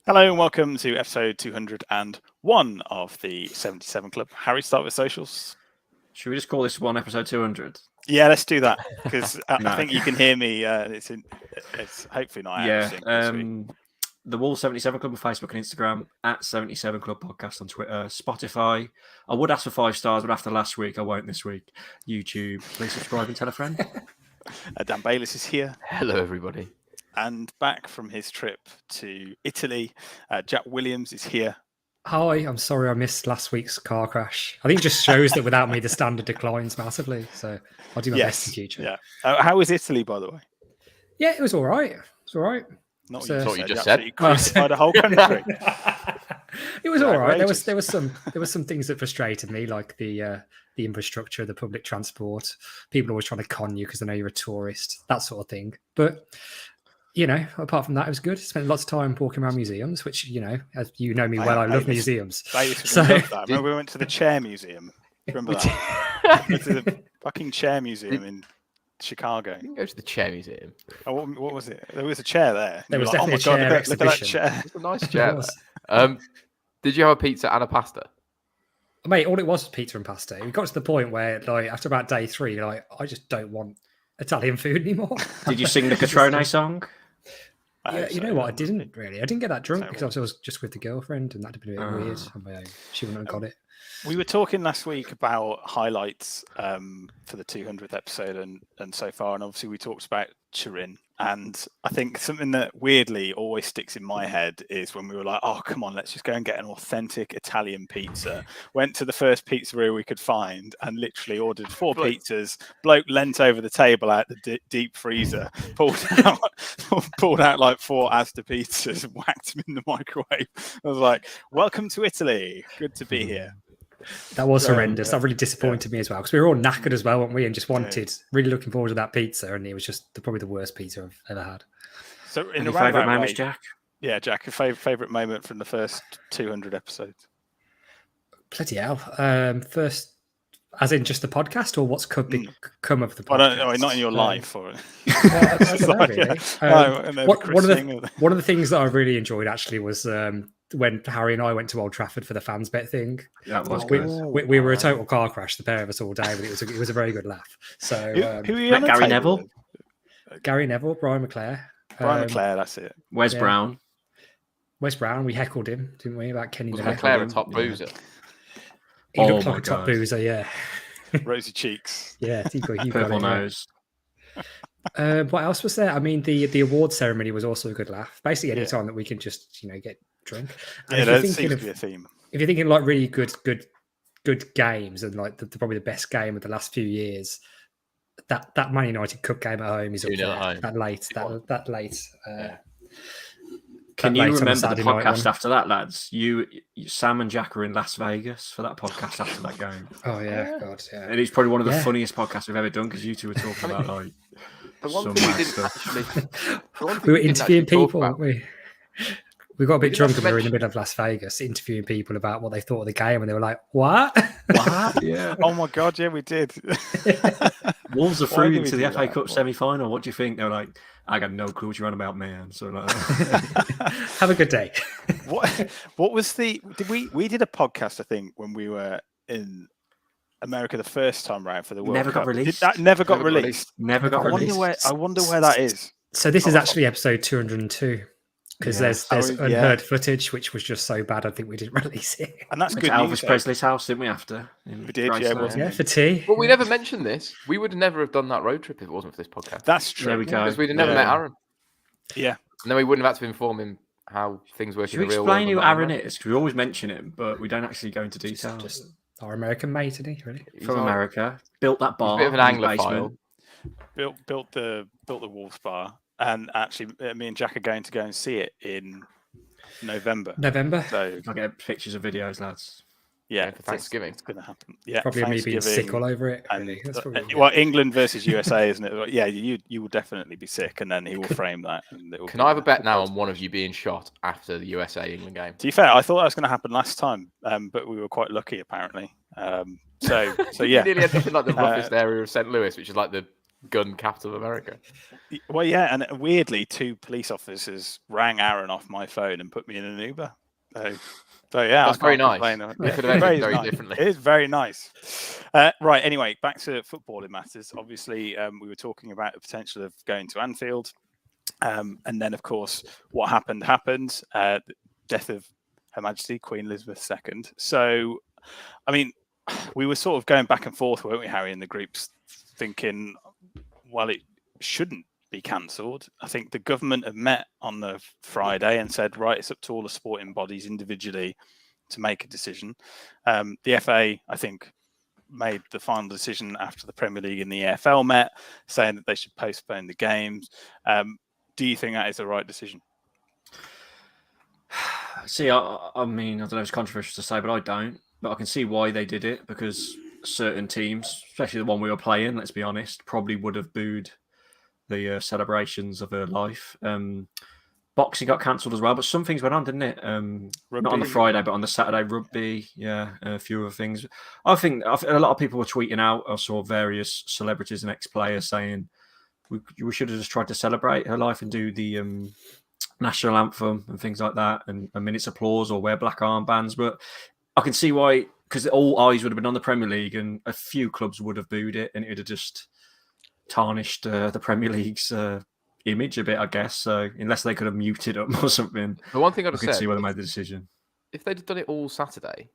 Hello and welcome to episode 201 of the 77 Club. Harry, start with socials. Should we just call this one episode 200? Yeah, let's do that because I think you can hear me. It's hopefully not. The Wall 77 Club on Facebook and Instagram, at 77 Club Podcast on Twitter, Spotify. I would ask for 5 stars, but after last week, I won't this week. YouTube, please subscribe and tell a friend. Dan Bayliss is here. Hello, everybody. And back from his trip to Italy, Jack Williams is here. Hi, I'm sorry I missed last week's car crash. I think it just shows that without me, the standard declines massively. So I'll do my best in future. Yeah. How was Italy, by the way? Yeah, it was all right. It was all right. Not what you just said. You crucified a whole country. It was all right. There was some things that frustrated me, like the infrastructure, the public transport. People always trying to con you because they know you're a tourist, that sort of thing. But you know, apart from that, it was good. Spent lots of time walking around museums, which, you know, as you know me well, I love museums. So remember we went to the Chair Museum. Remember that? We went to the fucking Chair Museum in Chicago. You didn't go to the Chair Museum. Oh, what was it? There was a chair there. There was definitely a chair exhibition. Look at that chair. It's a nice chair. Did you have a pizza and a pasta? Mate, all it was pizza and pasta. We got to the point where, like, after about day 3, like, I just don't want Italian food anymore. Did you sing the Catrone song? Yeah, you know what? I didn't really. I didn't get that drunk because I was just with the girlfriend, and that'd have been a bit weird on my own. She wouldn't have got it. We were talking last week about highlights for the 200th episode and so far, and obviously we talked about Turin. And I think something that weirdly always sticks in my head is when we were like, oh, come on, let's just go and get an authentic Italian pizza. Went to the first pizzeria we could find and literally ordered 4 pizzas. Bloke leant over the table out the deep freezer, pulled out like 4 Asda pizzas and whacked them in the microwave. I was like, welcome to Italy. Good to be here. That was horrendous. That really disappointed me as well because we were all knackered as well, weren't we? And just really looking forward to that pizza, and it was just probably the worst pizza I've ever had. So, in your favourite moments, Jack? Yeah, Jack, a favourite moment from the first 200 episodes. Bloody hell! First, as in just the podcast, or what's come of the podcast? Well, not in your life, or one of the things that I really enjoyed actually was when Harry and I went to Old Trafford for the fans bet thing. That was we were a total car crash, the pair of us all day, but it was a very good laugh. So who are you on Gary Neville? Gary Neville, Brian McClare. Brian McClare, that's it. Wes Brown. Wes Brown, we heckled him, didn't we, about Kenny Neville? McClare a top boozer? He looked like a top boozer, yeah. Rosy cheeks. Yeah, he got purple nose. What else was there? I mean, the award ceremony was also a good laugh. Basically, any time that we can just, get drunk. And that seems to be a theme. If you're thinking like really good games and like probably the best game of the last few years, that Man United Cup game at home is up there. That late. Can you remember the podcast after that, lads? You, Sam and Jack were in Las Vegas for that podcast after that game. Oh yeah, God, yeah. And it's probably one of the funniest podcasts we've ever done because you two were talking about like the one thing we didn't actually. We were interviewing people, weren't we? We got a bit drunk and we were in the middle of Las Vegas interviewing people about what they thought of the game, and they were like, "What? What? Yeah. Oh my God, yeah, we did." Wolves are through into the FA Cup semi-final. What do you think? They're like, "I got no clue what you're on about, man." So, like, have a good day. What was we did a podcast, I think, when we were in America the first time round for the World Cup. Got released. That never got released. Never got released. I wonder where that is. So this is actually episode 202. Because there's unheard footage, which was just so bad, I think we didn't release it. And that's good. Elvis Presley's house, didn't we? After we did, for tea. Well, we never mentioned this. We would never have done that road trip if it wasn't for this podcast. That's true. There we go. Because we'd have never met Aaron. Yeah, and then we wouldn't have had to inform him how things work in the real world. Explain who Aaron is, because we always mention him, but we don't actually go into detail. Just our American mate, isn't he? Really? From America, built that bar. He's a bit of an Anglophile. Built the Wolves bar, and actually, me and Jack are going to go and see it in November. So I'll get pictures of videos, lads. Yeah, for Thanksgiving. It's going to happen. Yeah, probably me being sick all over it. Really. Well, England versus USA, isn't it? Yeah, you will definitely be sick, and then he will frame that. And Can I have a bet now on one of you being shot after the USA England game? To be fair, I thought that was going to happen last time, but we were quite lucky apparently. So yeah, you nearly ended up in like the roughest area of St. Louis, which is like the gun capital of America. Well, yeah, and weirdly, 2 police officers rang Aaron off my phone and put me in an Uber. So yeah, That's I can't very nice. complain. It could have ended very nice. differently. It is very nice. Right, anyway, back to footballing matters. Obviously, we were talking about the potential of going to Anfield. And then, of course, what happened. The death of Her Majesty Queen Elizabeth II. So, I mean, we were sort of going back and forth, weren't we, Harry, in the groups, thinking, well, it shouldn't be cancelled. I think the government have met on the Friday and said, right, it's up to all the sporting bodies individually to make a decision. The FA, I think, made the final decision after the Premier League and the EFL met, saying that they should postpone the games. Do you think that is the right decision? See, I mean, I don't know if it's controversial to say, but I don't. But I can see why they did it, because certain teams, especially the one we were playing, let's be honest, probably would have booed the celebrations of her life. Boxing got cancelled as well, but some things went on, didn't it? Not on the Friday, but on the Saturday, rugby, a few other things. I think a lot of people were tweeting out. I saw various celebrities and ex-players saying we should have just tried to celebrate her life and do the national anthem and things like that, and a minute's applause or wear black armbands. But I can see why, because all eyes would have been on the Premier League, and a few clubs would have booed it, and it would have just tarnished the Premier League's image a bit, I guess. So unless they could have muted them or something, The one thing I'd I have could said, see why they made the decision. if they'd done it all Saturday,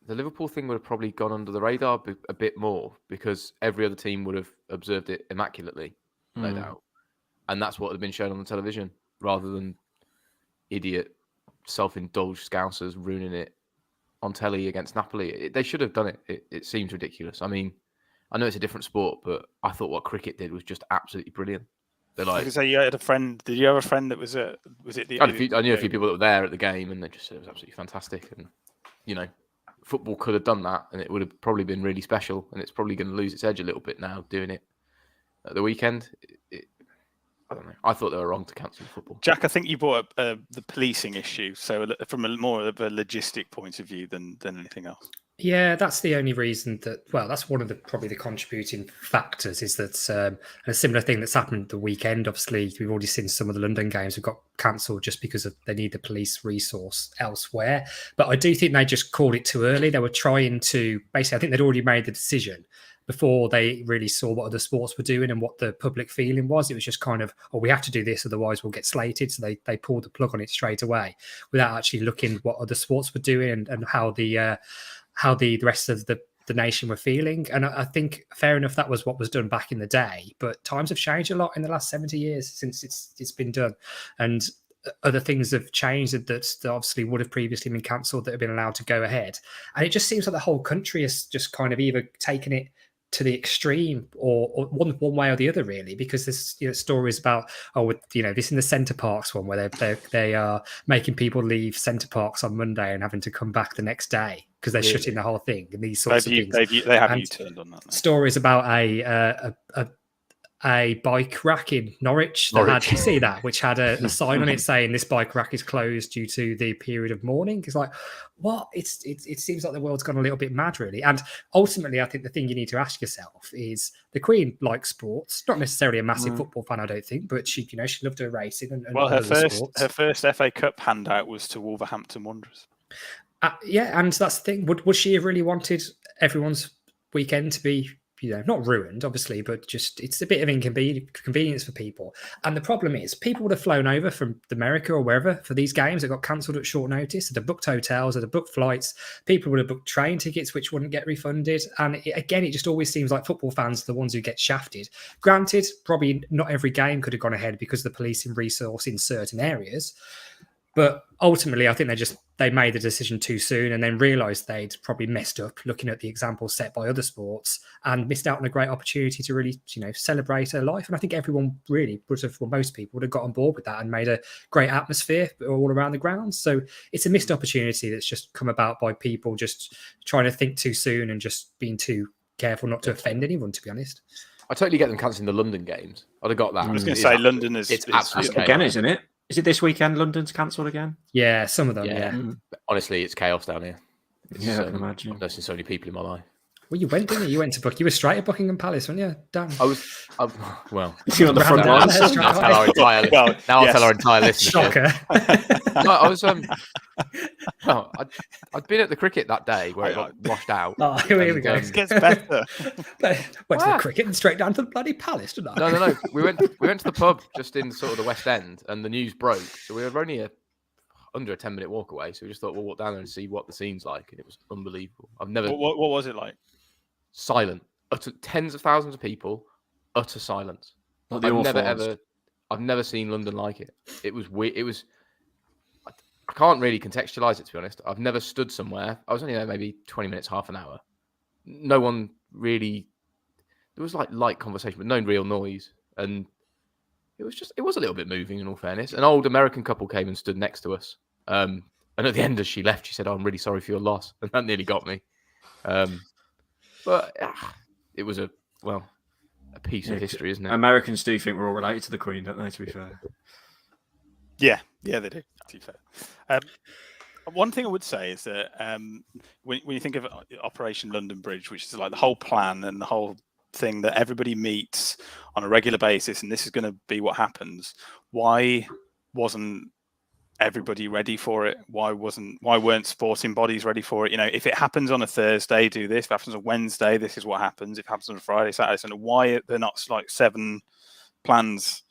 the Liverpool thing would have probably gone under the radar a bit more, because every other team would have observed it immaculately, no doubt. And that's what had been shown on the television, rather than idiot, self-indulged Scousers ruining it on telly against Napoli. They should have done it. It seems ridiculous. I mean, I know it's a different sport, but I thought what cricket did was just absolutely brilliant. They're like, So you had a friend. Did you have a friend that was it the? I knew a few people that were there at the game, and they just said it was absolutely fantastic. And football could have done that, and it would have probably been really special. And it's probably going to lose its edge a little bit now doing it at the weekend. I don't know. I thought they were wrong to cancel football. Jack, I think you brought up the policing issue, so from a more of a logistic point of view than anything else. Yeah, that's the only reason that's one of probably the contributing factors, is that a similar thing that's happened the weekend. Obviously, we've already seen some of the London games have got cancelled just because they need the police resource elsewhere. But I do think they just called it too early. They were trying to, basically, I think they'd already made the decision before they really saw what other sports were doing and what the public feeling was. It was just kind of, we have to do this, otherwise we'll get slated. So they pulled the plug on it straight away without actually looking what other sports were doing and how the rest of the nation were feeling. And I think fair enough, that was what was done back in the day, but times have changed a lot in the last 70 years since it's been done. And other things have changed that obviously would have previously been cancelled that have been allowed to go ahead. And it just seems like the whole country has just kind of either taken it to the extreme or one way or the other, really, because there's stories about this in the Centre Parks one where they are making people leave Centre Parks on Monday and having to come back the next day because they're shutting the whole thing, and these sorts of things. They have U-turned on that now. Stories about a bike rack in Norwich. Did you see that? Which had a sign on it saying this bike rack is closed due to the period of mourning. It's like, what? It seems like the world's gone a little bit mad, really. And ultimately, I think the thing you need to ask yourself is, the Queen likes sports. Not necessarily a massive football fan, I don't think, but she loved her racing and her first FA Cup handout was to Wolverhampton Wanderers. Yeah, and that's the thing. Would she have really wanted everyone's weekend to be, not ruined, obviously, but just it's a bit of inconvenience for people. And the problem is, people would have flown over from America or wherever for these games that got cancelled at short notice. They'd have booked hotels, they'd have booked flights. People would have booked train tickets, which wouldn't get refunded. And it just always seems like football fans are the ones who get shafted. Granted, probably not every game could have gone ahead because of the policing resource in certain areas. But ultimately, I think they made the decision too soon and then realised they'd probably messed up looking at the examples set by other sports and missed out on a great opportunity to really, celebrate her life. And I think everyone really most people would have got on board with that and made a great atmosphere all around the grounds. So it's a missed opportunity that's just come about by people just trying to think too soon and just being too careful not to offend anyone, to be honest. I totally get them cancelling the London games. I'd have got that. I was going to say London is absolutely again, isn't it? Is it this weekend London's cancelled again? Yeah, some of them, yeah. Honestly, it's chaos down here. I can imagine. I've never seen so many people in my life. Well, you went, didn't you? You went to book. You were straight at Buckingham Palace, weren't you? Dan? Well, You're on the front line. I'll tell our entire listenership. Shocker. No, I was well, I'd been at the cricket that day where it got washed out. Oh, here we go. It gets better. Went to the cricket and straight down to the bloody palace, didn't I? No. We went to the pub just in sort of the West End, and the news broke. So we were only under a 10-minute walk away. So we just thought we'll walk down there and see what the scene's like, and it was unbelievable. I've never. What was it like? Silent. Tens of thousands of people. Utter silence. I've never seen London like it. It was weird. It was. I can't really contextualize it, to be honest. I've never stood somewhere. I was only there maybe 20 minutes, half an hour. No one really. There was like light conversation, but no real noise, and it was a little bit moving. In all fairness, an old American couple came and stood next to us. And at the end, as she left, she said, "I'm really sorry for your loss," and that nearly got me. But it was a piece of history, isn't it? Americans do think we're all related to the Queen, don't they? To be fair. Yeah, they do. To be fair. One thing I would say is that when you think of Operation London Bridge, which is like the whole plan and the whole thing that everybody meets on a regular basis, and this is going to be what happens. Why wasn't everybody ready for it? Why weren't sporting bodies ready for it? You know, if it happens on a Thursday, do this. If it happens on Wednesday, this is what happens. If it happens on a Friday, Saturday, Sunday, why are there not like 7 plans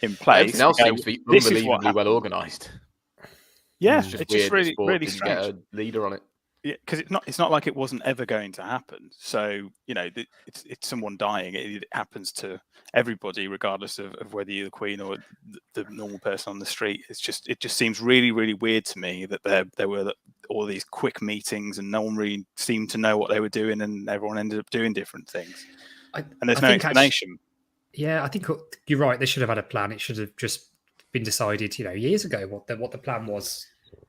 in place? Everything else seems to be unbelievably well organised. Yeah, it's just really strange. Get a leader on it. Yeah, because it's not like it wasn't ever going to happen. So you know, it's someone dying. It happens to everybody, regardless of whether you're the Queen or the normal person on the street. It just seems really, really weird to me that there were all these quick meetings and no one really seemed to know what they were doing, and everyone ended up doing different things. And there's no explanation. I think you're right. They should have had a plan. It should have just been decided, years ago what the plan was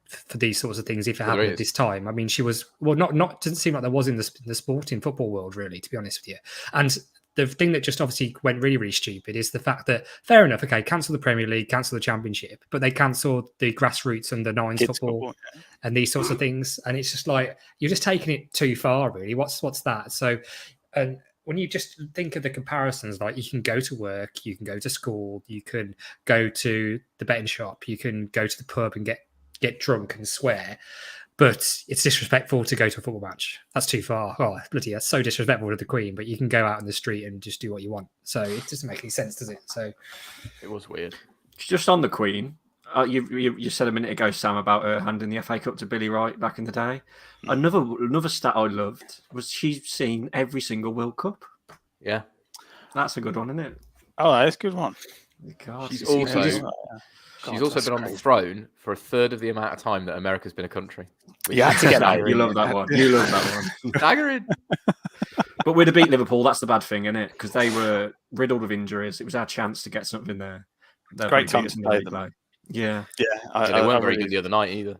for these sorts of things if it happened at this time. I mean, she was not doesn't seem like there was in the sporting football world, really, to be honest with you. And the thing that just obviously went really, really stupid is the fact that, fair enough, okay, cancel the Premier League, cancel the Championship, but they cancelled the grassroots and the nines football and these sorts of things. And it's just like, you're just taking it too far, really. What's that? So, and when you just think of the comparisons, like you can go to work, you can go to school, you can go to the betting shop, you can go to the pub and get drunk and swear, but it's disrespectful to go to a football match. That's too far. Oh, bloody, that's so disrespectful to the Queen, but you can go out in the street and just do what you want. So it doesn't make any sense, does it? So it was weird. Just on the Queen, you said a minute ago, Sam, about her handing the FA Cup to Billy Wright back in the day. Another stat I loved was she's seen every single World Cup. Yeah. That's a good one, isn't it? Oh, that's a good one. God, she's also been on the throne for a third of the amount of time that America's been a country. You had to get that. You love that one. You love that one. Staggering. But we'd have beat Liverpool. That's the bad thing, isn't it? Because they were riddled with injuries. It was our chance to get something there. Great time to play them. Yeah. Yeah. They weren't very good the other night either.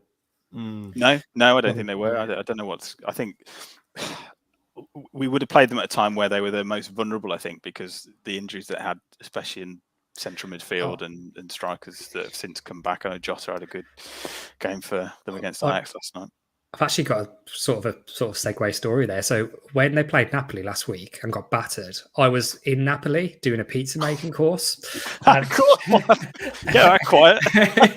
No, I don't think they were. I don't know I think we would have played them at a time where they were the most vulnerable, I think, because the injuries that had, especially in central midfield and strikers that have since come back. I know Jota had a good game for them against Ajax last night. I've actually got a sort of segue story there. So when they played Napoli last week and got battered, I was in Napoli doing a pizza making course. Yeah, quiet.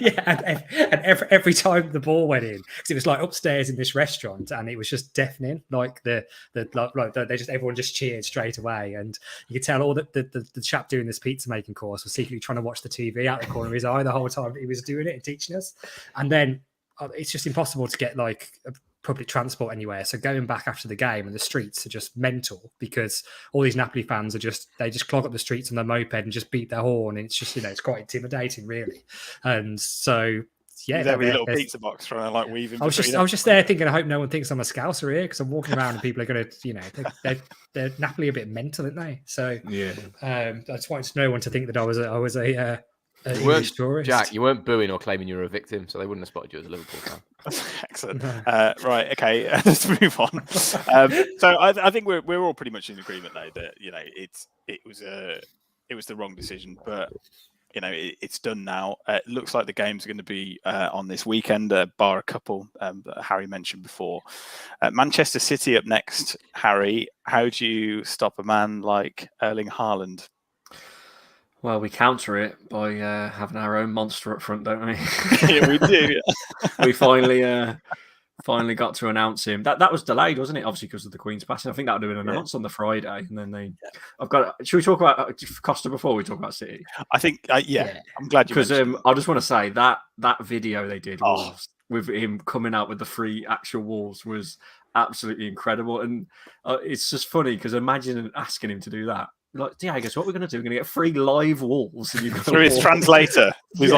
Yeah, and every time the ball went in, because it was like upstairs in this restaurant, and it was just deafening. Like everyone just cheered straight away, and you could tell all the chap doing this pizza making course was secretly trying to watch the TV out the corner of his eye the whole time he was doing it and teaching us, and then. It's just impossible to get like public transport anywhere. So going back after the game, and the streets are just mental because all these Napoli fans they just clog up the streets on their moped and just beat their horn. And it's just, it's quite intimidating, really. And so, yeah, there with a little pizza box trying to like weave in. I was just there thinking, I hope no one thinks I'm a Scouser here, because I'm walking around and people are going to, they're Napoli a bit mental, aren't they? So yeah, I just wanted no one to think that I was a Jack, you weren't booing or claiming you were a victim, so they wouldn't have spotted you as a Liverpool fan. Excellent. Right, okay, let's move on. So I think we're all pretty much in agreement though that it was the wrong decision. But it's done now. It looks like the games are going to be on this weekend, bar a couple that Harry mentioned before. Manchester City up next. Harry, how do you stop a man like Erling Haaland? Well, we counter it by having our own monster up front, don't we? Yeah, we do. We finally got to announce him. That was delayed, wasn't it? Obviously, because of the Queen's passing. I think that would have been announced on the Friday, and then should we talk about Costa before we talk about City? I think, I'm glad you because I just want to say that video they did with him coming out with the 3 actual Wolves was absolutely incredible, and it's just funny because imagine asking him to do that. Like, Diego, so what we're going to do? We're going to get 3 live Wolves. And through his translator. He's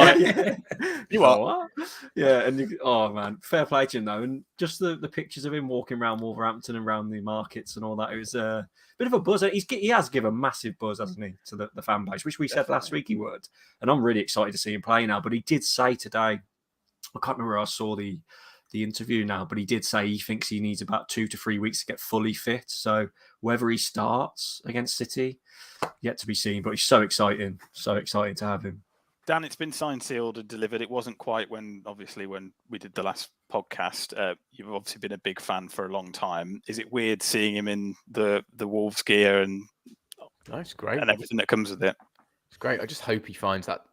you are? What? Yeah, and oh man, fair play to him though. And just the pictures of him walking around Wolverhampton and around the markets and all that, it was a bit of a buzz. He has given a massive buzz, hasn't he, to the fan base, which we said last week he would. And I'm really excited to see him play now. But he did say today, I can't remember where I saw the interview now, but he did say he thinks he needs about 2 to 3 weeks to get fully fit. So whether he starts against City, yet to be seen. But he's so exciting to have him. Dan, it's been signed, sealed, and delivered. It wasn't quite when we did the last podcast. You've obviously been a big fan for a long time. Is it weird seeing him in the Wolves gear and no, it's great, and everything that comes with it? It's great. I just hope he finds that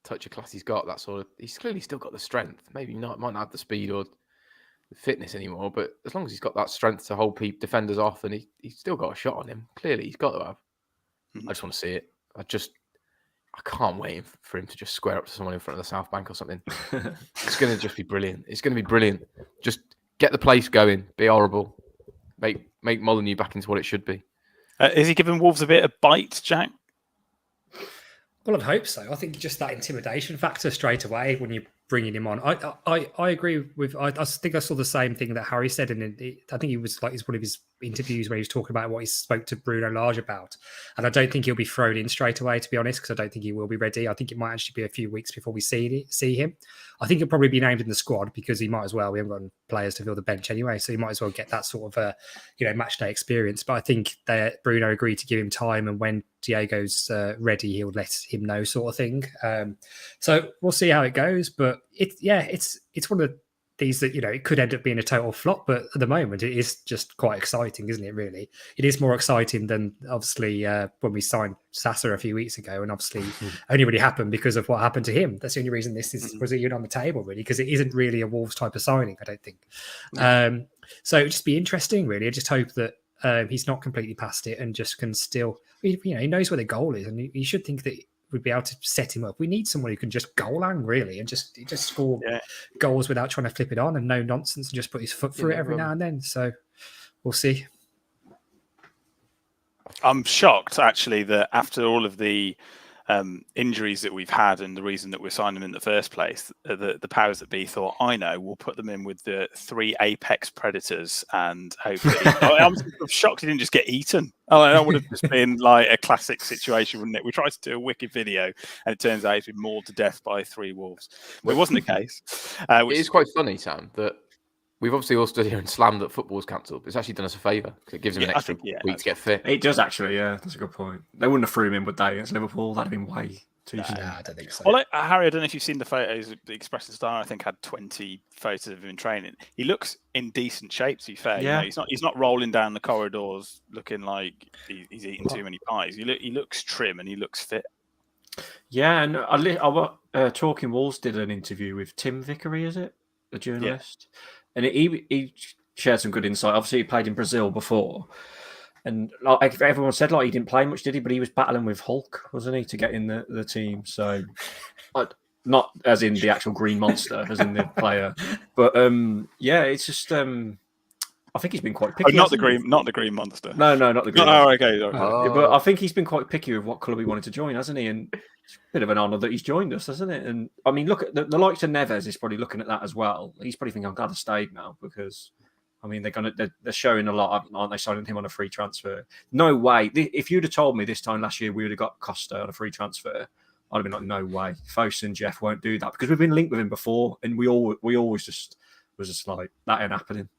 touch of class he's got. That sort of. He's clearly still got the strength. Maybe might not have the speed or the fitness anymore, but as long as he's got that strength to hold defenders off, and he's still got a shot on him. Clearly, he's got to have. I just want to see it. I can't wait for him to just square up to someone in front of the South Bank or something. It's going to just be brilliant. It's going to be brilliant. Just get the place going. Be horrible. Make Molineux back into what it should be. Is he giving Wolves a bit of bite, Jack? Well, I'd hope so. I think just that intimidation factor straight away when you're bringing him on. I agree with. I think I saw the same thing that Harry said, and I think he was like it's one of his interviews where he was talking about what he spoke to Bruno Lage about. And I don't think he'll be thrown in straight away, to be honest, because I don't think he will be ready. I think it might actually be a few weeks before we see him. I think he'll probably be named in the squad because he might as well. We haven't got players to fill the bench anyway, so he might as well get that sort of match day experience. But I think that Bruno agreed to give him time, and when Diego's ready, he'll let him know, sort of thing. So we'll see how it goes. But it's one of these that it could end up being a total flop, but at the moment it is just quite exciting, isn't it? Really, it is more exciting than obviously when we signed Sasa a few weeks ago, and obviously only really happened because of what happened to him. That's the only reason this was even on the table, really, because it isn't really a Wolves type of signing, I don't think. So it'd just be interesting, really. I just hope that he's not completely past it and just can still, he knows where the goal is, and he should think that we'd be able to set him up. We need someone who can just goal hang, really, and just score goals without trying to flip it on and no nonsense and just put his foot through it every now and then. So we'll see. I'm shocked, actually, that after all of the injuries that we've had and the reason that we're signing them in the first place, the powers that be thought, I know, we'll put them in with the 3 apex predators and hopefully. I'm shocked he didn't just get eaten. That would have just been like a classic situation, wouldn't it? We tried to do a wicked video and it turns out he's been mauled to death by 3 wolves. But it wasn't the case. It is quite funny, Sam, that we've obviously all stood here and slammed that football's cancelled. It's actually done us a favour because it gives him an extra week to get fit. It does actually, yeah. That's a good point. They wouldn't have threw him in, would they, against Liverpool? That'd have been way too soon. I don't think so. Well, Harry, I don't know if you've seen the photos. The Express and Star, I think, had 20 photos of him in training. He looks in decent shape, to be fair. Yeah. He's not rolling down the corridors looking like he's eating too many pies. He looks trim and he looks fit. Yeah, and Talking Wolves did an interview with Tim Vickery, is it? The journalist. Yeah. And he shared some good insight. Obviously, he played in Brazil before. And like everyone said, he didn't play much, did he? But he was battling with Hulk, wasn't he, to get in the team? So, not as in the actual Green Monster, as in the player. But, it's just... I think he's been quite picky. Not the Green Monster. No, not the Green Monster. Oh, okay. But I think he's been quite picky with what club he wanted to join, hasn't he? And it's a bit of an honour that he's joined us, hasn't it? And I mean, look at the likes of Neves is probably looking at that as well. He's probably thinking, I'm glad I stayed now because, I mean, they're showing a lot, aren't they? Signing him on a free transfer. No way. If you'd have told me this time last year we would have got Costa on a free transfer, I'd have been like, no way. Fosu and Jeff won't do that because we've been linked with him before, and we always just was just like that ain't happening.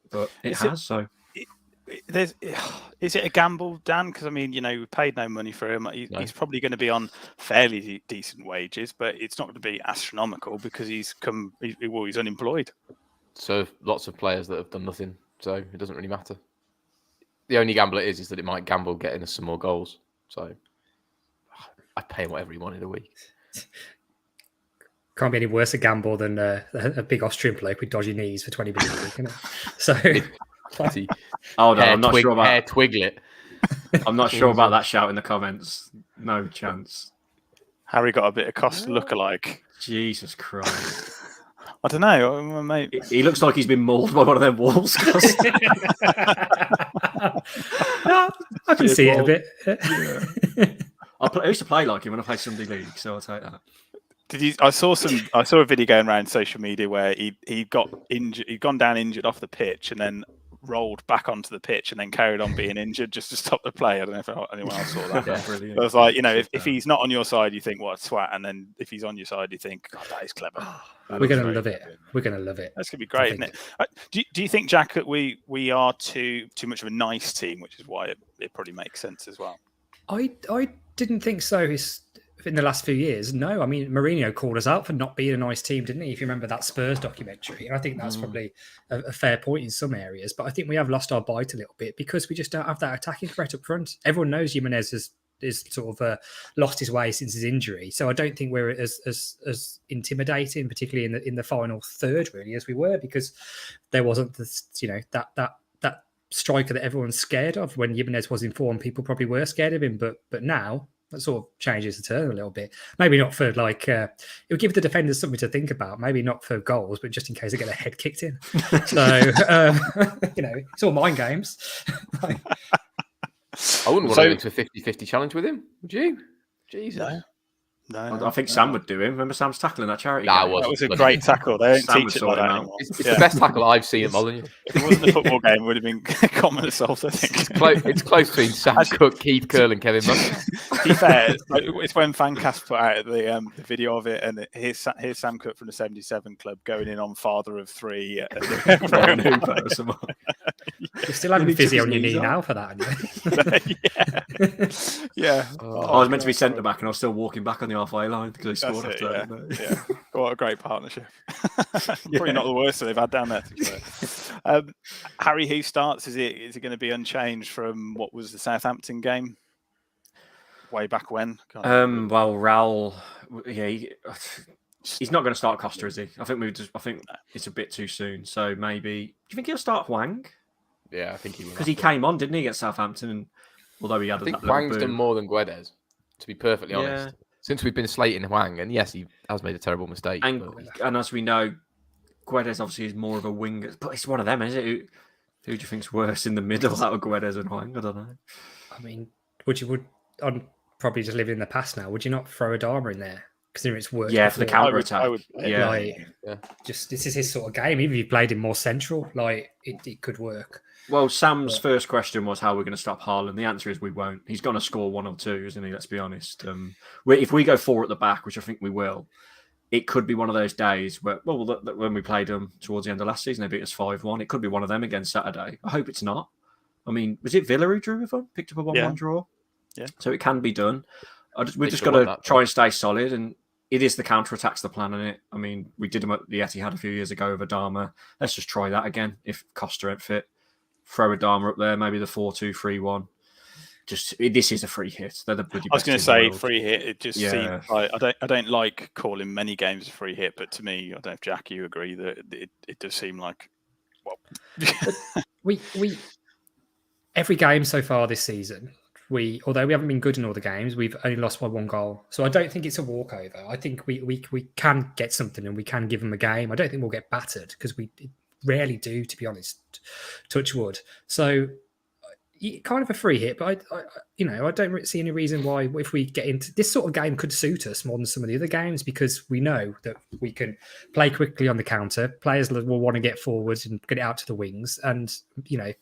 But it has. So is it a gamble, Dan? Because I mean, we paid no money for him. He's probably going to be on fairly decent wages, but it's not going to be astronomical because he's unemployed. So lots of players that have done nothing, so it doesn't really matter. The only gamble it is that it might gamble getting us some more goals. So I'd pay him whatever he wanted a week. Can't be any worse a gamble than a big Austrian bloke with dodgy knees for 20 million a week, can it? So, no, I'm not sure about Hair Twiglet. I'm not sure about that shout in the comments. No chance. Harry got a bit of Costa lookalike. Jesus Christ. I don't know, mate. He looks like he's been mauled by one of them wolves. I can see it a bit. I used to play like him when I played Sunday League, so I'll take that. I saw a video going around social media where he got injured. He'd gone down injured off the pitch and then rolled back onto the pitch and then carried on being injured just to stop the play. I don't know if anyone else saw that. Yeah, brilliant. I was like, if he's not on your side, you think, what a twat. And then if he's on your side, you think, God, that is clever. We're going to love it. We're going to love it. That's going to be great, isn't it? Do you think, Jack, that we are too much of a nice team, which is why it probably makes sense as well? I didn't think so. In the last few years, no. I mean, Mourinho called us out for not being a nice team, didn't he? If you remember that Spurs documentary, and I think that's probably a fair point in some areas. But I think we have lost our bite a little bit because we just don't have that attacking threat up front. Everyone knows Jimenez has sort of lost his way since his injury, so I don't think we're as intimidating, particularly in the final third, really, as we were, because there wasn't that striker that everyone's scared of. When Jimenez was in form, people probably were scared of him, but now that sort of changes the turn a little bit. Maybe not for it would give the defenders something to think about. Maybe not for goals, but just in case they get a head kicked in. So it's all mind games. I wouldn't want to go into a 50-50 challenge with him, would you? Jesus. No. I think Sam would do him. Remember Sam's tackling that charity? That was a great tackle. They don't teach it like that anymore. It's the best tackle I've seen at Molineux. If it wasn't a football game, it would have been common assault, I think. It's close between Sam Cook, Keith Curl and Kevin Munn. To be fair, it's when Fancast put out the video of it, and here's Sam Cook from the 77 club going in on father of three. You're still having physio on your knee now for that, yeah. I was meant to be centre back, and I was still walking back on the halfway line because they scored after that. Yeah. What a great partnership. Probably not the worst that they've had down there. Harry, who starts? Is it going to be unchanged from what was the Southampton game way back when? Well, Raul, he's not going to start Costa, is he? I think it's a bit too soon. So maybe. Do you think he'll start Hwang? Yeah, I think he will. Because he came on, didn't he, against Southampton? And although he had, I think Hwang's done more than Guedes, to be perfectly honest. Since we've been slating Hwang, and yes, he has made a terrible mistake. And as we know, Guedes obviously is more of a winger, but it's one of them, isn't it? Who do you think's worse in the middle out of Guedes and Hwang? I don't know. I mean, I'm probably just living in the past now. Would you not throw Adama in there? Considering it's worked. Yeah, for the counter attack. Just this is his sort of game. Even if you played him more central, it could work. Well, Sam's first question was how we're going to stop Haaland. The answer is we won't. He's going to score one or two, isn't he? Let's be honest. If we go four at the back, which I think we will, it could be one of those days where, when we played them towards the end of last season, they beat us 5-1. It could be one of them again Saturday. I hope it's not. I mean, was it Villa who drew with them? Picked up a 1-1 draw? Yeah. So it can be done. We've just got to try and stay solid, and it is the counter-attacks the plan on it. I mean, we did them at the Etihad a few years ago with Adama. Let's just try that again if Costa ain't fit. Throw Adama up there, maybe the 4-2-3-1. This is a free hit. They're the bloody I was going to say free hit. It just Yeah. seems like I don't like calling many games a free hit, but to me, I don't know if Jack, you agree that it does seem like we every game so far this season, although we haven't been good in all the games, we've only lost by one goal. So I don't think it's a walkover. I think we can get something and we can give them a game. I don't think we'll get battered because we rarely do, to be honest. Touch wood. So kind of a free hit, but I don't see any reason why if we get into this sort of game could suit us more than some of the other games, because we know that we can play quickly on the counter. Players will want to get forward and get it out to the wings, and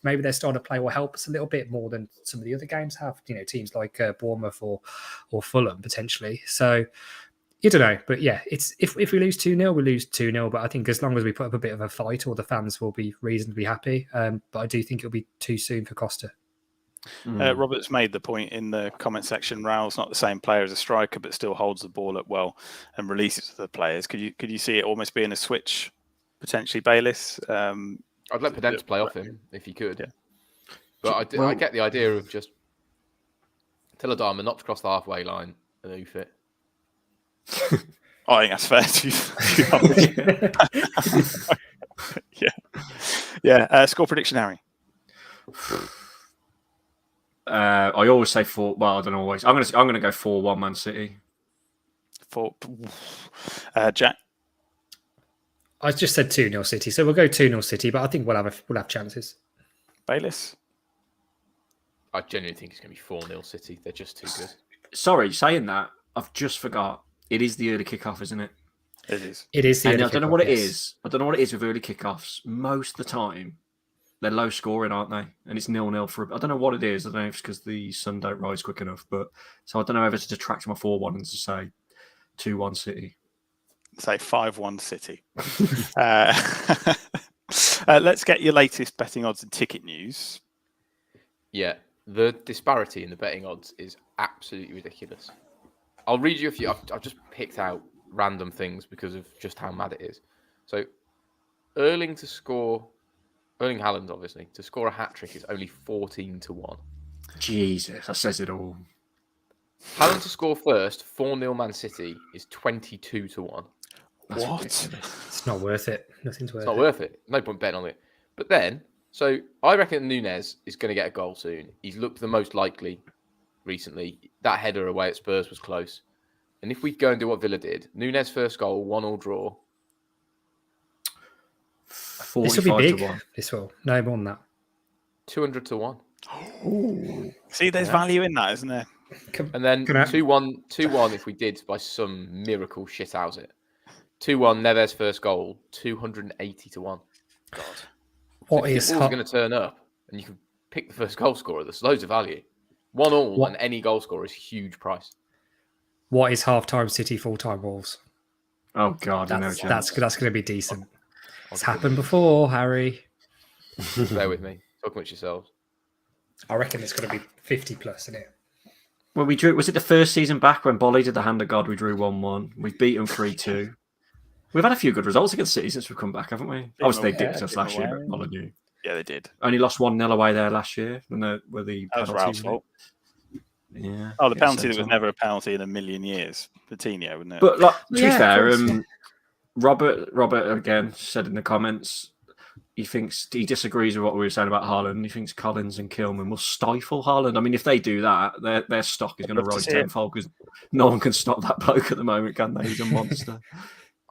maybe their style of play will help us a little bit more than some of the other games have. Teams like Bournemouth or Fulham potentially. So You don't know, but yeah, it's if we lose 2-0, we lose 2-0. But I think as long as we put up a bit of a fight, all the fans will be reasonably happy. But I do think it'll be too soon for Costa. Robert's made the point in the comment section. Raul's not the same player as a striker, but still holds the ball up well and releases to the players. Could you see it almost being a switch, potentially Bayliss? I'd let Podence play off him if he could. Yeah. But I get the idea of just Teledama not to cross the halfway line and oof it. I think that's fair to Yeah. Score prediction, Harry. I always say 4. Well, I don't always. I'm gonna go 4-1 Man City. Jack. I just said 2-0 City, so we'll go 2-0 City. But I think we'll have chances. Bayliss. I genuinely think it's going to be 4-0 City. They're just too good. Sorry, saying that, I've just forgot. It is the early kickoff, isn't it? It is. It is the And early I don't know kickoff, what it yes. is. I don't know what it is with early kickoffs. Most of the time, they're low scoring, aren't they? And it's 0-0 for. I don't know what it is. I don't know if it's because the sun don't rise quick enough. But so I don't know if it's to detract my 4-1 and to say 2-1 City. Say 5-1 City. Let's get your latest betting odds and ticket news. Yeah, the disparity in the betting odds is absolutely ridiculous. I'll read you a few. I've just picked out random things because of just how mad it is. So, Erling Haaland, obviously, to score a hat-trick is only 14-1. Jesus, that says it all. Haaland to score first, 4-0 Man City, is 22-1. That's What? ridiculous. It's not worth it. Nothing's worth It's not it. worth it. No point betting on it. But then, so I reckon Nunez is going to get a goal soon. He's looked the most likely recently. That header away at Spurs was close. And if we go and do what Villa did, Nunez first goal, 1-1 draw. This will be big. 45-1. This will. No more than that. 200-1. Ooh. See, there's value in that, isn't there? And then Can I- 2-1 if we did by some miracle shit out it. 2-1 Neves first goal, 280-1. God. What So is if the ball's going to turn up and you can pick the first goal scorer, there's loads of value. 1-1 What- and any goal scorer is huge price. what is half-time City, full-time Wolves? Oh God, no chance. That's going to be decent. It's happened before, Harry. Bear with me. Talk amongst yourselves. I reckon it's going to be 50 plus, isn't it? Well, we drew. Was it the first season back when Bolly did the hand of God? We drew 1-1. We've beaten 3-2. We've had a few good results against City since we've come back, haven't we? Obviously, they dipped us last year, but Molyneux. Yeah, they did. Only lost 1-0 away there last year. When the That was Ralph's fault. Yeah. Oh, the Yeah, penalty so that was on. never a penalty in a million years. Coutinho, wasn't it? But like, to be Yeah, of fair, course. Robert again said in the comments he disagrees with what we were saying about Haaland. He thinks Collins and Kilman will stifle Haaland. I mean, if they do that, their stock is going to love to rise see it. tenfold because no one can stop that bloke at the moment, can they? He's a monster.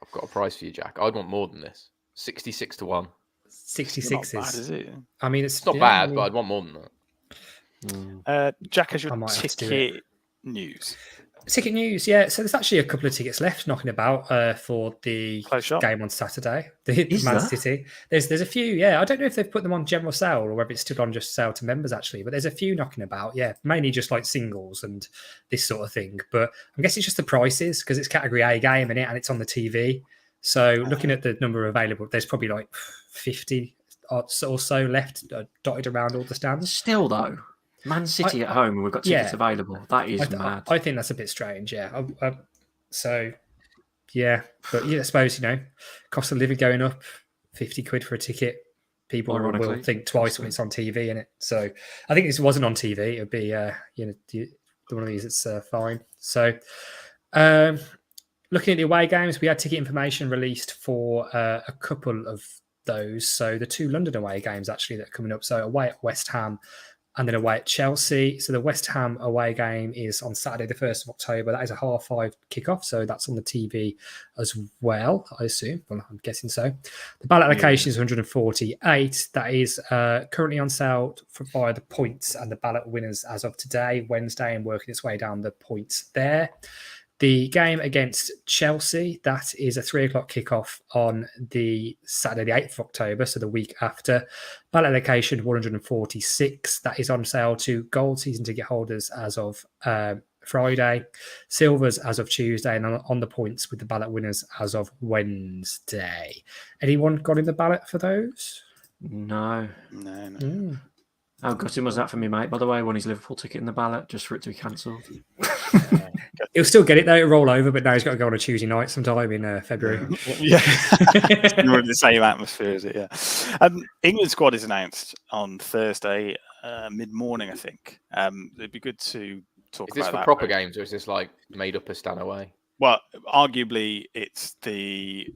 I've got a price for you, Jack. I'd want more than this. 66-1. 66 not bad, is. is it? I mean, It's not bad, but I'd want more than that. Jack, has I your might have to do ticket news? Ticket news, yeah. So there's actually a couple of tickets left knocking about for the Close shop. game on Saturday. The Is Man there? City. There's a few, yeah. I don't know if they've put them on general sale or whether it's still on just sale to members actually, but there's a few knocking about, yeah. Mainly just like singles and this sort of thing. But I guess it's just the prices because it's category A game and it's on the TV. So looking at the number available, there's probably like 50 or so left dotted around all the stands. Still though, Man City at home and we've got tickets yeah. available. That is mad. I think that's a bit strange, yeah. So, yeah. But yeah, I suppose, cost of living going up, 50 quid for a ticket. People will Ironically, think twice when it's on TV, innit? So I think this wasn't on TV. It would be, the one of these that's fine. So, looking at the away games, we had ticket information released for a couple of those. So the 2 London away games actually that are coming up. So away at West Ham and then away at Chelsea. So the West Ham away game is on Saturday, the 1st of October. That is a 5:30 kickoff. So that's on the TV as well, I assume. Well, I'm guessing so. The ballot allocation is 148. That is currently on sale via the points and the ballot winners as of today, Wednesday, and working its way down the points there. The game against Chelsea, that is a 3:00 kickoff on the Saturday, the 8th of October, so the week after. Ballot allocation 146. That is on sale to gold season ticket holders as of Friday, silvers as of Tuesday, and on the points with the ballot winners as of Wednesday. Anyone got in the ballot for those? No. How gutting was that for me, mate? By the way, I won his Liverpool ticket in the ballot just for it to be cancelled. He'll still get it though, it'll roll over, but now he's got to go on a Tuesday night sometime in February. Yeah. We're in the same atmosphere, is it? Yeah. England squad is announced on Thursday, mid-morning, I think. It'd be good to talk about that. Is this for proper games, or is this like made up a stand away? Well, arguably, it's the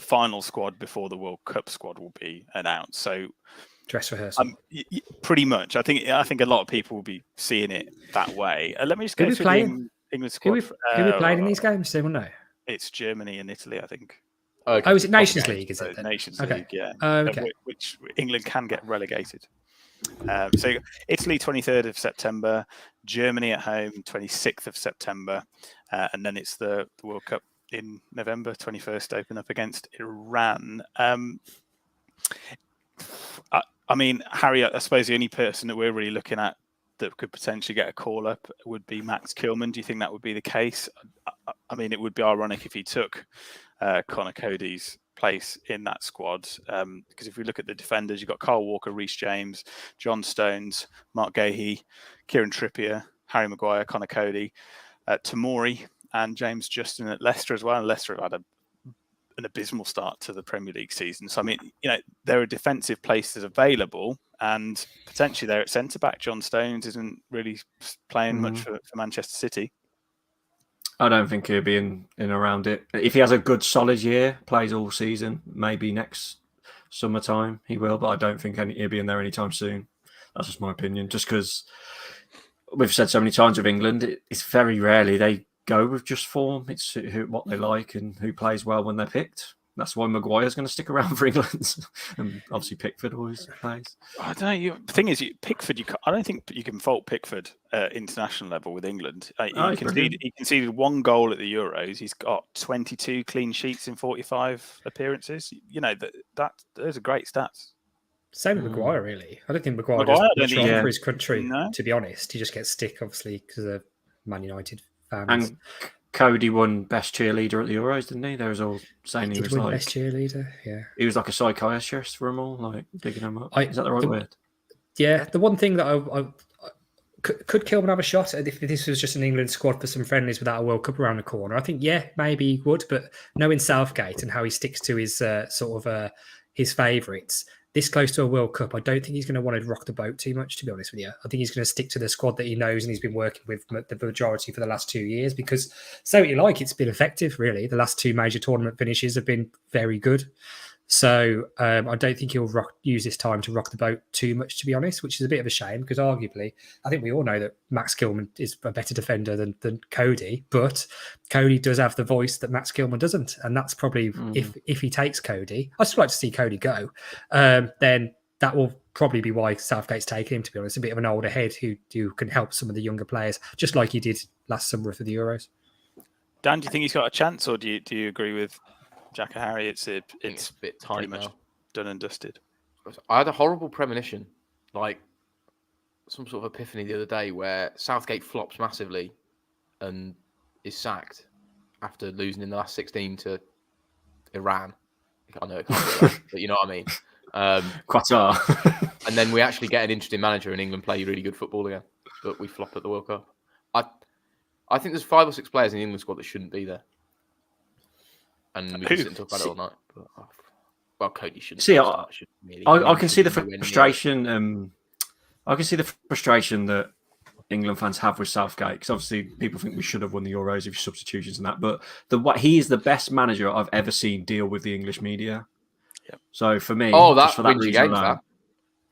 final squad before the World Cup squad will be announced. So, dress rehearsal. Pretty much. I think a lot of people will be seeing it that way. Let me just go through the England squad. Who we playing in these games? Does anyone know? It's Germany and Italy, I think. Okay. Oh, is it Nations League? Is it Nations League? Yeah. Okay. Which England can get relegated. So Italy 23rd of September, Germany at home 26th of September, and then it's the World Cup in November 21st. Open up against Iran. I mean, Harry, I suppose the only person that we're really looking at that could potentially get a call up would be Max Kilman. Do you think that would be the case? I mean, it would be ironic if he took Connor Cody's place in that squad. Because if we look at the defenders, you've got Kyle Walker, Reece James, John Stones, Mark Gahey, Kieran Trippier, Harry Maguire, Connor Cody, Tomori, and James Justin at Leicester as well. And Leicester have had an abysmal start to the Premier League season. So, I mean, there are defensive places available, and potentially there at centre-back, John Stones isn't really playing much for Manchester City. I don't think he'll be in around it. If he has a good, solid year, plays all season, maybe next summertime he will, but I don't think he'll be in there anytime soon. That's just my opinion. Just because we've said so many times with England, it's very rarely they go with just form. It's what they like and who plays well when they're picked. That's why Maguire's going to stick around for England, and obviously Pickford always plays. I don't know. The thing is, Pickford. I don't think you can fault Pickford at international level with England. He conceded 1 goal at the Euros. He's got 22 clean sheets in 45 appearances. Those are great stats. Same with Maguire, really. I don't think Maguire does much wrong for his country. No? To be honest, he just gets stick, obviously, because of Man United fans. And Cody won best cheerleader at the Euros, didn't he? They was all saying he was like best cheerleader. Yeah, he was like a psychiatrist for them all, like digging them up. Is that the right word? Yeah, the one thing that I could Kilman have a shot at if this was just an England squad for some friendlies without a World Cup around the corner? I think maybe he would, but knowing Southgate and how he sticks to his his favourites. This close to a World Cup, I don't think he's going to want to rock the boat too much, to be honest with you. I think he's going to stick to the squad that he knows and he's been working with the majority for the last 2 years because, say what you like, it's been effective, really. The last 2 major tournament finishes have been very good. So I don't think he'll use this time to rock the boat too much, to be honest, which is a bit of a shame because arguably, I think we all know that Max Kilman is a better defender than Cody, but Cody does have the voice that Max Kilman doesn't. And that's probably, if he takes Cody, I'd still like to see Cody go, then that will probably be why Southgate's taking him, to be honest, a bit of an older head who can help some of the younger players, just like he did last summer for the Euros. Dan, do you think he's got a chance or do you agree with Jack and Harry? It's a bit pretty much done and dusted. I had a horrible premonition, like some sort of epiphany the other day where Southgate flops massively and is sacked after losing in the last 16 to Iran. I know it can't be Iran, but you know what I mean. Qatar. And then we actually get an interesting manager and England play really good football again, but we flop at the World Cup. I think there's 5 or 6 players in the England squad that shouldn't be there. And we can sit and talk about it all night. But, well, Cody shouldn't. See, I can see the frustration. I can see the frustration that England fans have with Southgate because obviously people think we should have won the Euros with substitutions and that. But he is the best manager I've ever seen deal with the English media. Yep. So for me, just for that reason alone,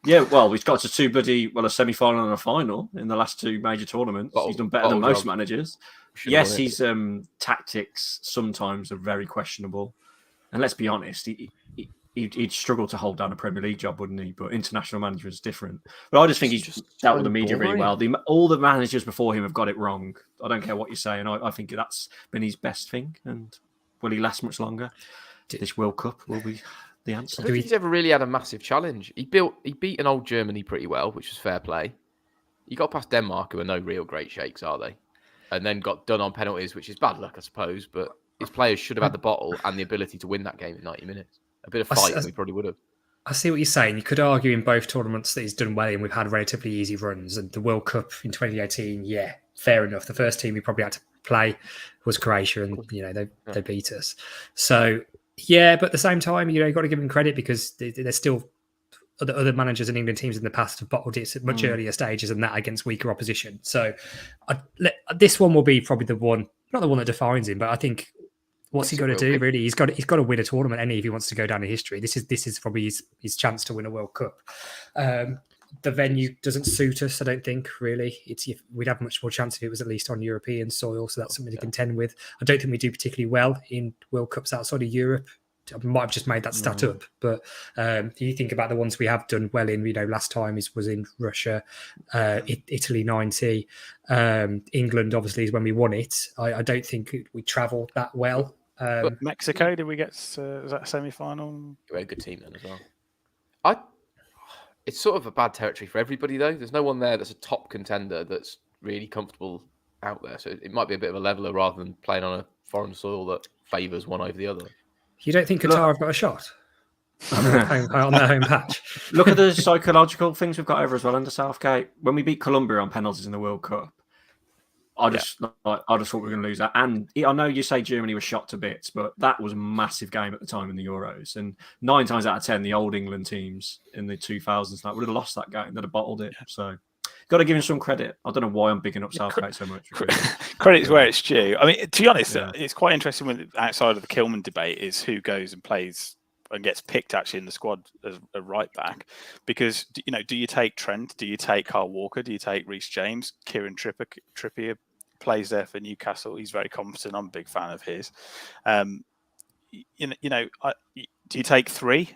yeah, well, he's got to a semi-final and a final in the last 2 major tournaments. He's done better than most managers. Yes, his tactics sometimes are very questionable. And let's be honest, he'd struggle to hold down a Premier League job, wouldn't he? But international manager is different. But I just think he's dealt with the media really well. All the managers before him have got it wrong. I don't care what you're saying. I think that's been his best thing. And will he last much longer? This World Cup will be the answer. I don't think he's ever really had a massive challenge. He beat an old Germany pretty well, which was fair play. You got past Denmark, who are no real great shakes, are they? and then got done on penalties, which is bad luck, I suppose. But his players should have had the bottle and the ability to win that game in 90 minutes. A bit of fight, and we probably would have. I see what you're saying. You could argue in both tournaments that he's done well in. We've had relatively easy runs, and the World Cup in 2018, yeah, fair enough. The first team we probably had to play was Croatia, and they beat us. So yeah, but at the same time, you've got to give him credit because there's still other managers and England teams in the past have bottled it at much earlier stages than that against weaker opposition. So this one will be probably the one, not the one that defines him, but I think what's he got to do really? He's got to win a tournament if he wants to go down in history. This is probably his chance to win a World Cup. The venue doesn't suit us, I don't think, really. We'd have much more chance if it was at least on European soil, so that's something to contend with. I don't think we do particularly well in World Cups outside of Europe. I might have just made that stat up, but you think about the ones we have done well in. Last time was in Russia, Italy 90, England obviously is when we won it. I don't think we travelled that well. But Mexico, did we get? Was that semi-final? We're a good team then as well. It's sort of a bad territory for everybody though. There's no one there that's a top contender that's really comfortable out there. So it might be a bit of a leveler rather than playing on a foreign soil that favours one over the other. You don't think Qatar have got a shot on their home patch? Look at the psychological things we've got over as well under Southgate. When we beat Colombia on penalties in the World Cup, I just thought we were going to lose that. And I know you say Germany was shot to bits, but that was a massive game at the time in the Euros. And 9 times out of 10, the old England teams in the 2000s would have lost that game. They'd have bottled it. So got to give him some credit. I don't know why I'm bigging up Southgate so much. Credit's where it's due. I mean, to be honest, it's quite interesting when outside of the Kilman debate is who goes and plays and gets picked actually in the squad as a right back. Because, do you take Trent? Do you take Kyle Walker? Do you take Reece James? Kieran Trippier plays there for Newcastle. He's very competent. I'm a big fan of his. Do you take 3?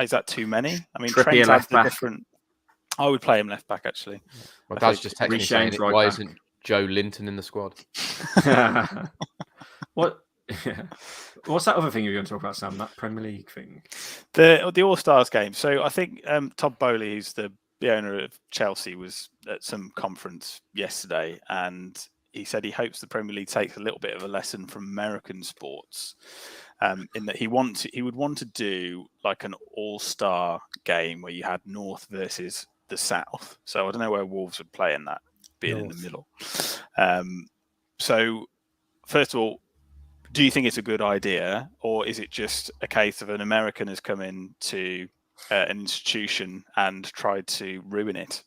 Is that too many? I mean, Trippier Trent left back. Different. I would play him left back actually. My dad's just texting me saying, right why back. isn't Joe Linton in the squad? What? Yeah. What's that other thing you were going to talk about, Sam? That Premier League thing? The All Stars game. So I think Todd Bowley, who's the owner of Chelsea, was at some conference yesterday, and he said he hopes the Premier League takes a little bit of a lesson from American sports, in that he would want to do like an all-star game where you had North versus the South. So I don't know where Wolves would play in that, being in the middle. So first of all, do you think it's a good idea, or is it just a case of an American has come into an institution and tried to ruin it?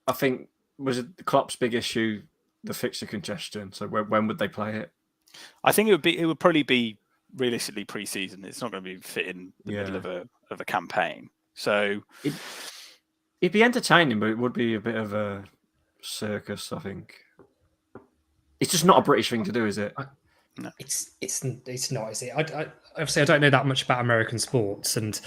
I think was it Klopp's big issue, the fixture congestion. So when would they play it? I think it would probably be realistically pre-season. It's not going to be fit in the middle of a campaign. So it'd be entertaining, but it would be a bit of a circus, I think. It's just not a British thing to do, is it? No. It's not, is it? Obviously, I don't know that much about American sports, and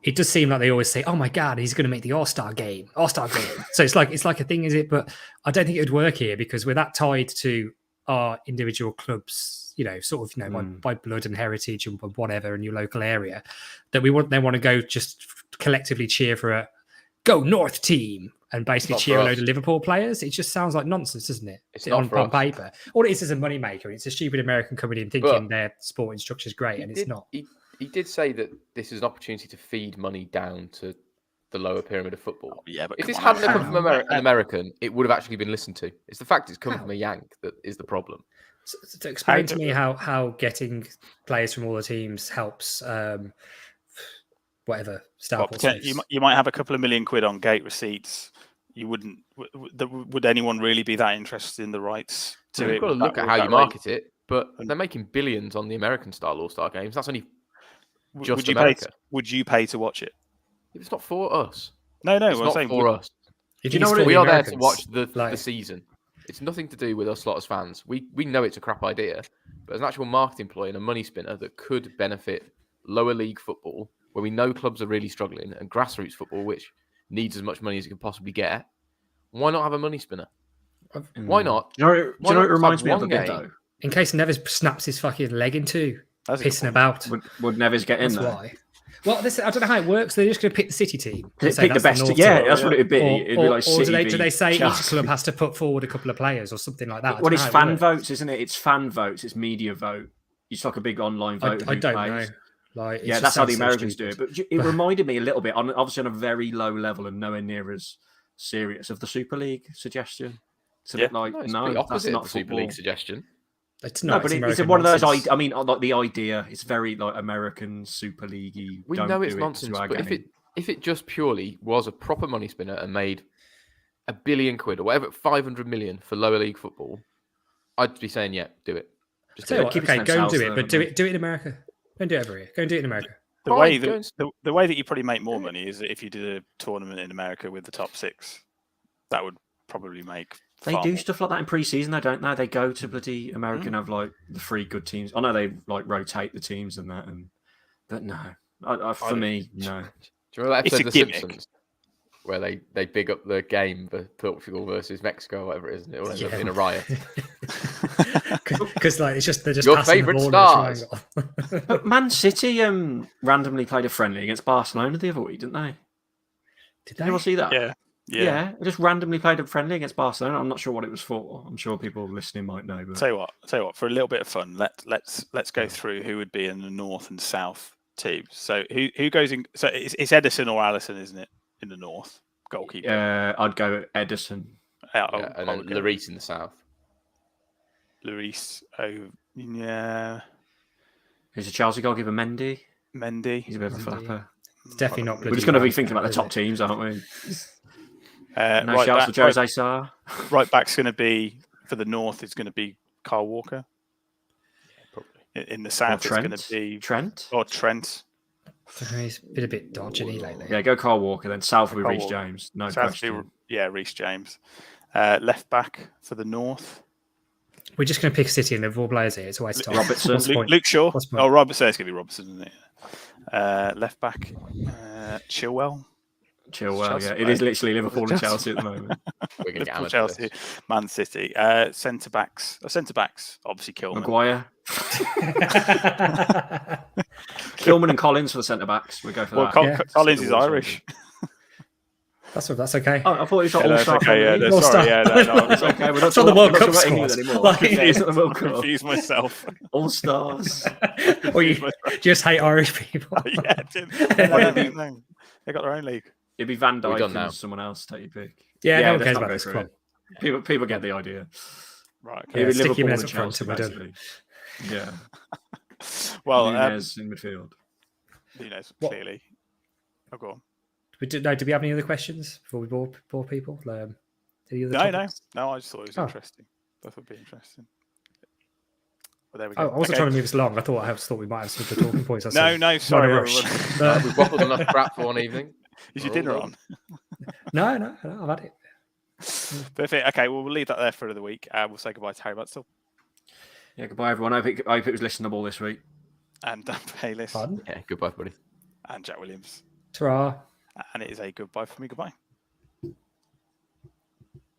it does seem like they always say, "Oh my God, he's going to make the All-Star game." So it's like a thing, is it? But I don't think it would work here because we're that tied to our individual clubs, by blood and heritage and whatever in your local area, that we wouldn't then want to go just collectively cheer for a Go North team and basically cheer a load of Liverpool players. It just sounds like nonsense, doesn't it? It's not on paper. All it is a moneymaker. It's a stupid American coming in thinking their sporting structure is great, and it's not. He did say that this is an opportunity to feed money down to the lower pyramid of football. Yeah, but if this hadn't come from an American, it would have actually been listened to. It's the fact it's come from a Yank that is the problem. So explain to me how getting players from all the teams helps whatever Star you might have a couple of million quid on gate receipts. You wouldn't. Would anyone really be that interested in the rights to it? You've got to look at how you market it, but they're making billions on the American style All-Star games. That's only just America. Would you pay to watch it? It's not for us. No, it's not for us. You know what we are there to watch the season. It's nothing to do with us lot as fans. We know it's a crap idea, but as an actual marketing ploy and a money spinner that could benefit lower league football, where we know clubs are really struggling, and grassroots football, which needs as much money as it can possibly get, why not have a money spinner? Why not? Do you know what it reminds me of a bit, though? In case Neves snaps his fucking leg in two, pissing about. Would Neves get in there? Why. Well, I don't know how it works. They're just going to pick the City team. Pick the best. That's what it'd be. It'd be like City. Or do they say Chelsea. each club has to put forward a couple of players or something like that? Well, it's fan votes, isn't it? It's fan votes. It's media vote. It's like a big online vote. I don't know. Like, yeah, that's how the Americans do it. But it reminded me a little bit, obviously on a very low level and nowhere near as serious, of the Super League suggestion. It's a bit like, no, that's not the Super League suggestion. It's not. No, but it's one of those. I mean, like the idea. It's very like American Super League-y. We know it's nonsense, but if it just purely was a proper money spinner and made £1 billion or whatever, 500 million for lower league football, I'd be saying, yeah, do it. Just do it. Okay, go and do it, but do it in America. Don't do it over here. Go and do it in America. The way that you probably make more money is if you did a tournament in America with the top 6. That would probably make. They do stuff like that in pre-season, though, don't they? They go to bloody America and have like the 3 good teams. I know they like rotate the teams and that, but no, for me, no. Do you remember that episode of The Simpsons where they big up the game for Portugal versus Mexico, or whatever it is, and it will end up in a riot? Because like they're just your favourite stars. But Man City randomly played a friendly against Barcelona the other week, didn't they? Did anyone see that? Yeah, just randomly played a friendly against Barcelona. I'm not sure what it was for. I'm sure people listening might know. But... Tell you what, for a little bit of fun, let's go through who would be in the North and South teams. So who goes in? So it's Edison or Allison, isn't it? In the North, goalkeeper. I'd go Edison. And then Lloris in the South. Lloris. Oh, yeah. Who's a Chelsea goalkeeper? Mendy. He's a bit of a flapper. It's definitely not. We're just going to be thinking about the top teams, aren't we? No right shouts for Jose Sarr. Right back's going to be for the North. It's going to be Kyle Walker. Probably. In the South, it's going to be Trent. Or Trent. He's been a bit dodgy lately. Yeah, go Kyle Walker. Then South will be Reece James. No question. Reece James. Left back for the North. We're just going to pick City and Liverpool players here. It's a waste of time. Robertson. Luke Shaw. Robertson. It's going to be Robertson, isn't it? Left back, Chilwell. Chelsea, yeah. It is literally Liverpool and Chelsea at the moment. We're going to get Chelsea, Man City. Centre backs, obviously Kilman. Maguire. Kilman and Collins for the centre backs. We go for that. Collins is Irish. That's okay. Oh, I thought it was all star. Okay, no, it's okay. We're not on the World Cup England anymore. It's not the World Cup. Confuse myself. All stars. Or you just hate Irish people. Yeah, they got their own league. It'd be Van Dijk and someone else. Take your pick. Yeah, no one cares about this club. People get the idea. Right. Okay. Stick him as a front and we're done. Yeah. Well, Nunez in midfield. Nunez, clearly. Oh, go on. Do we have any other questions before we bore people? No. I just thought it was interesting. That would be interesting. Well, there we go. I wasn't trying to move us along. I thought we might have some of the talking points. No, sorry. We've waffled enough crap for one evening. Is your dinner on? No, I've had it. Perfect. Okay, well, we'll leave that there for the week. We'll say goodbye to Harry Butzel. Yeah, goodbye, everyone. I hope it was listenable this week. And Dan Bayliss. Yeah, goodbye, buddy. And Jack Williams. Ta-ra. And it is a goodbye from me. Goodbye.